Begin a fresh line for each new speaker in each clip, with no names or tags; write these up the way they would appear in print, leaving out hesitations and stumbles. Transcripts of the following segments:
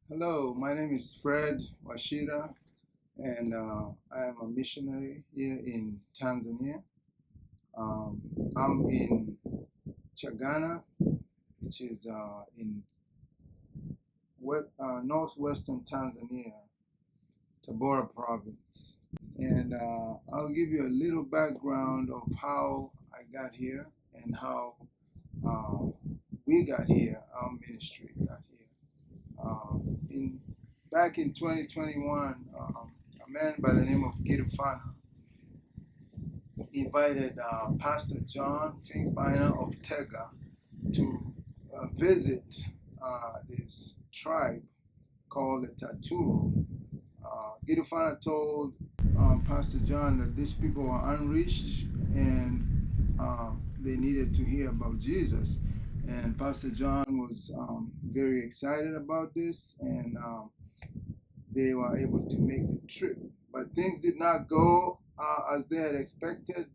Hello, my name is Fred Wachira, and I am a missionary here in Tanzania. Um, I'm in Chagana, which is in northwestern Tanzania, Tabora province. And I'll give you a little background of how I got here and how uh, we got here, our ministry got here. In Back in 2021, a man by the name of Gidufana invited Pastor John Finkbeiner of TEGA to visit this tribe called the Taturu. Gidufana told Pastor John that these people are unreached and they needed to hear about Jesus. And Pastor John was very excited about this, and they were able to make the trip. But things did not go as they had expected.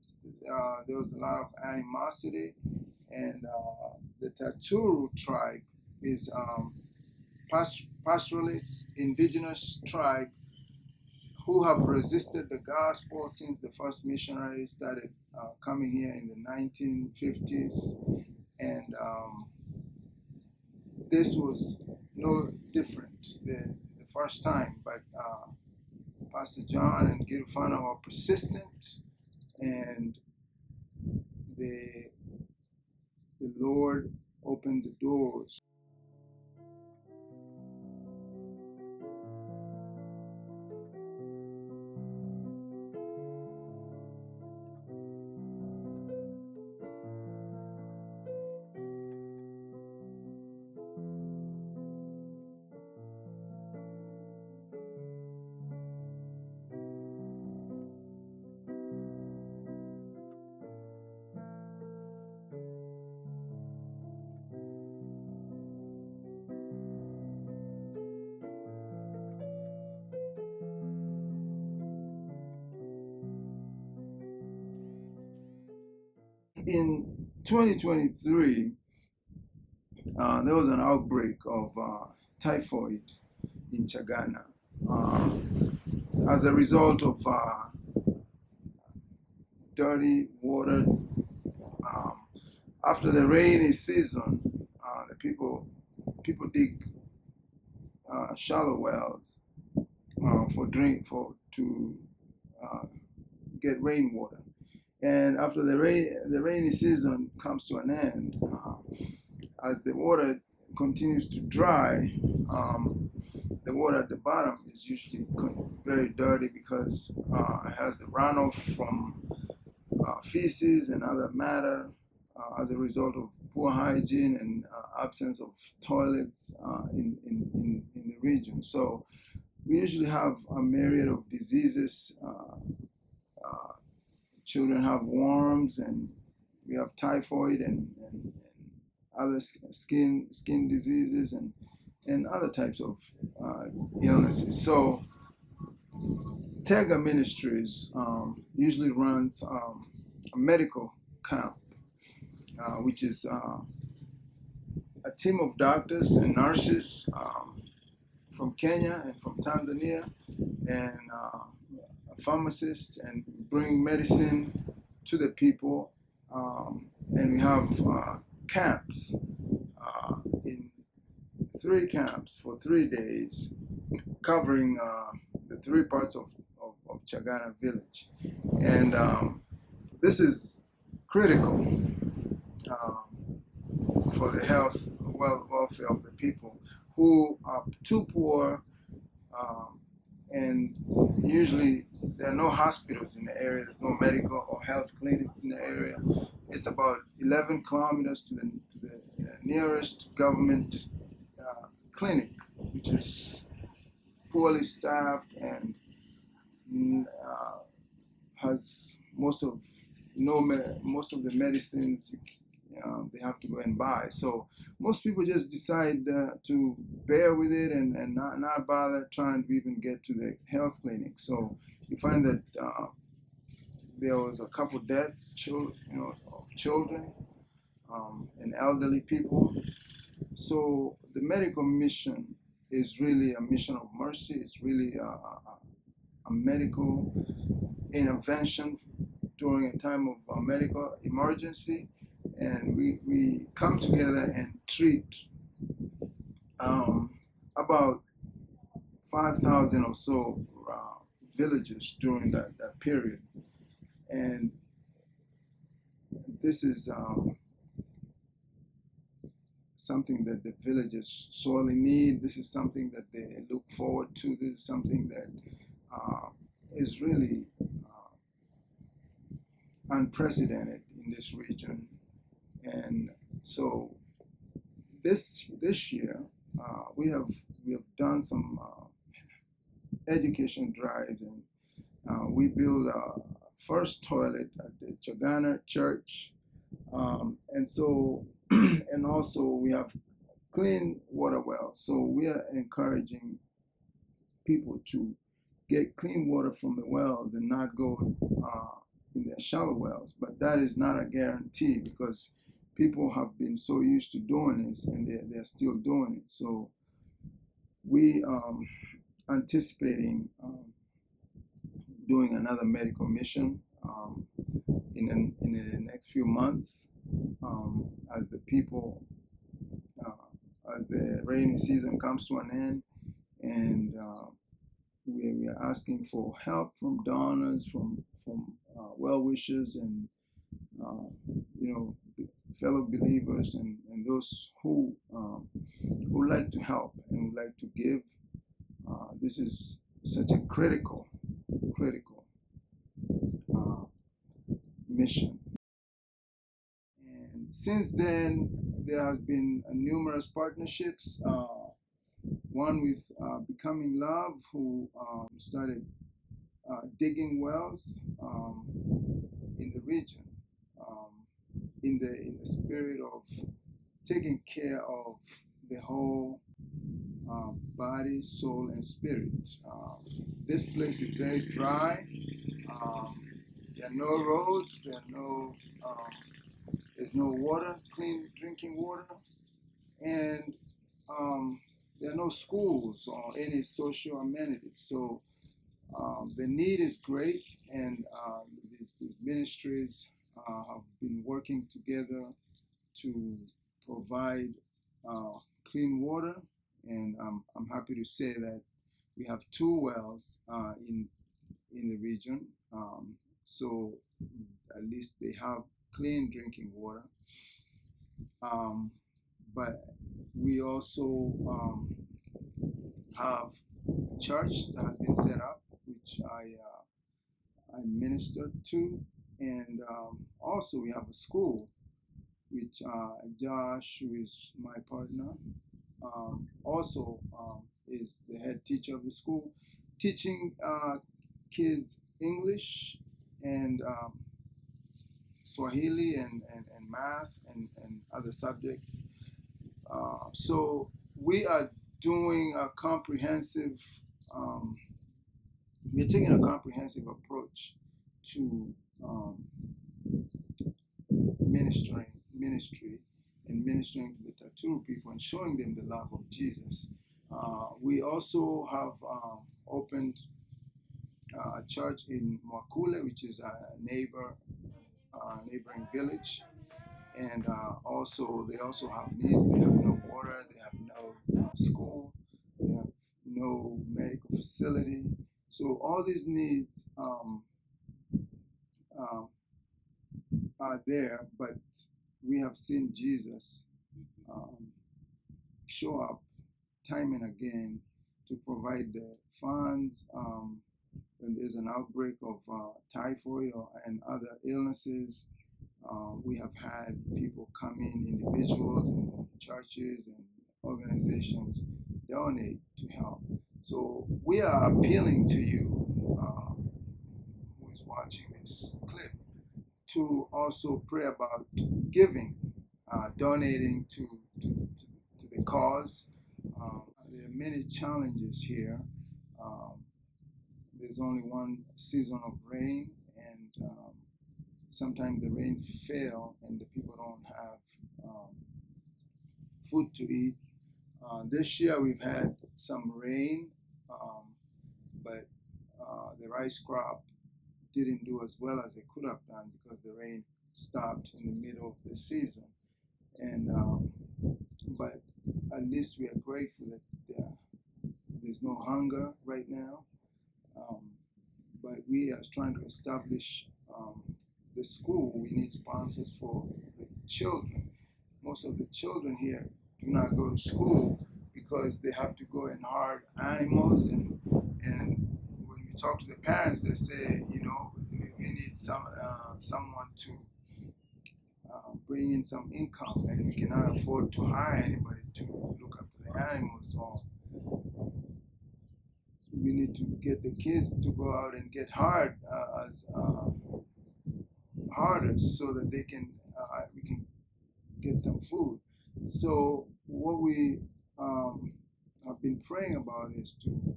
There was a lot of animosity, and the Taturu tribe is pastoralist, indigenous tribe who have resisted the gospel since the first missionaries started coming here in the 1950s. And this was no different the first time, but Pastor John and Gidufana were persistent, and the Lord opened the doors. In 2023, there was an outbreak of typhoid in Chagana as a result of dirty water. After the rainy season, the people dig shallow wells to get rainwater. And after the rainy season comes to an end, as the water continues to dry, the water at the bottom is usually very dirty because it has the runoff from feces and other matter as a result of poor hygiene and absence of toilets in the region. So we usually have a myriad of diseases. Children have worms, and we have typhoid and other skin diseases and other types of illnesses. So TEGA Ministries usually runs a medical camp, which is a team of doctors and nurses from Kenya and from Tanzania, and a pharmacist, and bring medicine to the people. And we have camps in 3 camps for 3 days, covering the 3 parts of Chagana village. And this is critical for the health, welfare of the people who are too poor, and usually there are no hospitals in the area. There's no medical or health clinics in the area. It's about 11 kilometers to the nearest government clinic, which is poorly staffed and has most of the medicines they have to go and buy. So most people just decide to bear with it and not bother trying to even get to the health clinic. So you find that there was a couple deaths, of children and elderly people. So the medical mission is really a mission of mercy. It's really a medical intervention during a time of medical emergency. And we come together and treat about 5,000 or so villages during that period. And this is something that the villagers sorely need. This is something that they look forward to. This is something that is really unprecedented in this region. And so this year we have done some education drives, and we built a first toilet at the Chagana church, and so and also we have clean water wells. So we are encouraging people to get clean water from the wells and not go in their shallow wells. But that is not a guarantee, because people have been so used to doing this, and they're still doing it. So we anticipating doing another medical mission in the next few months, as the people as the rainy season comes to an end, and we are asking for help from donors, from well wishers, and you know, fellow believers, and those who like to help and would like to give. This is such a critical mission. And since then, there has been numerous partnerships. One with Becoming Love, who started digging wells in the region, in the spirit of taking care of the whole body, soul, and spirit. This place is very dry. There are no roads. There's no water, clean drinking water, and there are no schools or any social amenities. So the need is great, and these ministries have been working together to provide clean water. And I'm happy to say that we have 2 wells in the region. So at least they have clean drinking water. But we also have a church that has been set up, which I ministered to, and also we have a school, which Josh, who is my partner, also is the head teacher of the school, teaching kids English and Swahili and math and other subjects. So we are doing a comprehensive, we're taking a comprehensive approach to ministry and ministering to the Taturu people and showing them the love of Jesus. We also have opened a church in Mwakule, which is a neighboring village, and they also have needs. They have no water, they have no school, they have no medical facility. So all these needs are there, but we have seen Jesus show up time and again to provide the funds when there's an outbreak of typhoid and other illnesses. We have had people come in, individuals and churches and organizations, donate to help. So we are appealing to you, who is watching this clip, to also pray about giving, donating to the cause. There are many challenges here. There's only one season of rain, and sometimes the rains fail and the people don't have food to eat. This year we've had some rain, but the rice crop didn't do as well as they could have done because the rain stopped in the middle of the season. And but at least we are grateful that there's no hunger right now. Um, but we are trying to establish the school. We need sponsors for the children. Most of the children here do not go to school because they have to go and herd animals, and when we talk to the parents, they say, you know, we need someone to bring in some income, and we cannot afford to hire anybody to look after the animals. Or we need to get the kids to go out and get hard as herders so that we can get some food. So what we have been praying about is to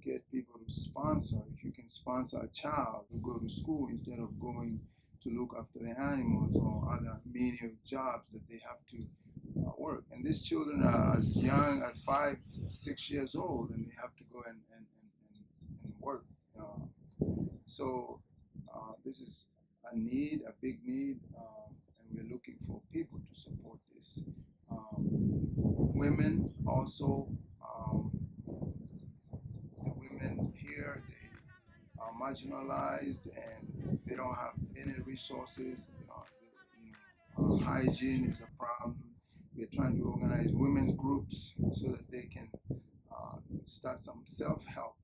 get people to sponsor. If you can sponsor a child to go to school instead of going to look after the animals or other menial jobs that they have to work. And these children are as young as 5, 6 years old, and they have to go and work. So this is a need, a big need, and we're looking for people to support this. Women also, the women here, they are marginalized and they don't have any resources. Hygiene is a problem. We're trying to organize women's groups so that they can start some self-help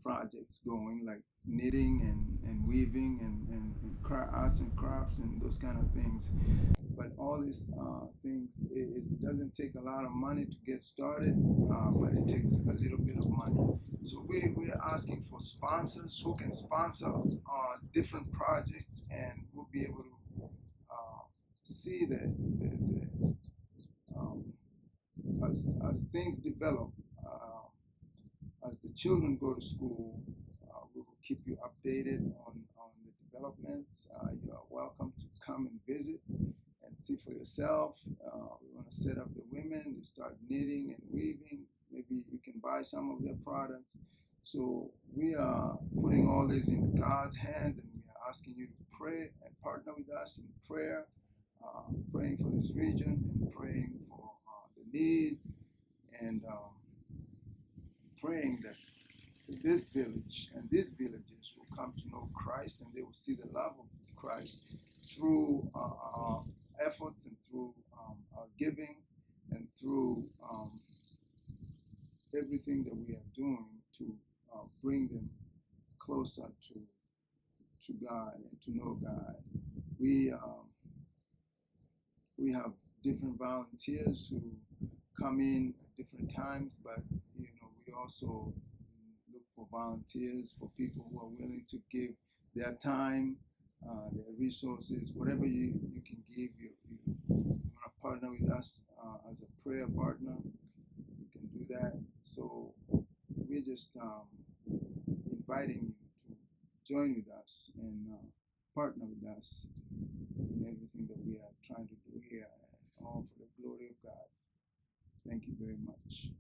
projects going, like knitting and weaving and arts and crafts and those kind of things. But all these things, it doesn't take a lot of money to get started, but it takes a little bit of money. So we're asking for sponsors who can sponsor different projects, and we'll be able to see that um, as things develop, as the children go to school, we will keep you updated on the developments. You are welcome to come and visit and see for yourself. We want to set up the women to start knitting and weaving. Maybe you can buy some of their products. So we are putting all this in God's hands, and we are asking you to pray and partner with us in prayer, praying for this region and praying for the needs, and praying that this village and these villages will come to know Christ, and they will see the love of Christ through our efforts and through our giving and through everything that we are doing to bring them closer to God and to know God. We have different volunteers who come in at different times, but we also look for volunteers, for people who are willing to give their time, their resources, whatever you can give. You want to partner with us as a prayer partner, you can do that. So we're just inviting you to join with us and partner with us in everything that we are trying to do here, all for the glory of God. Thank you very much.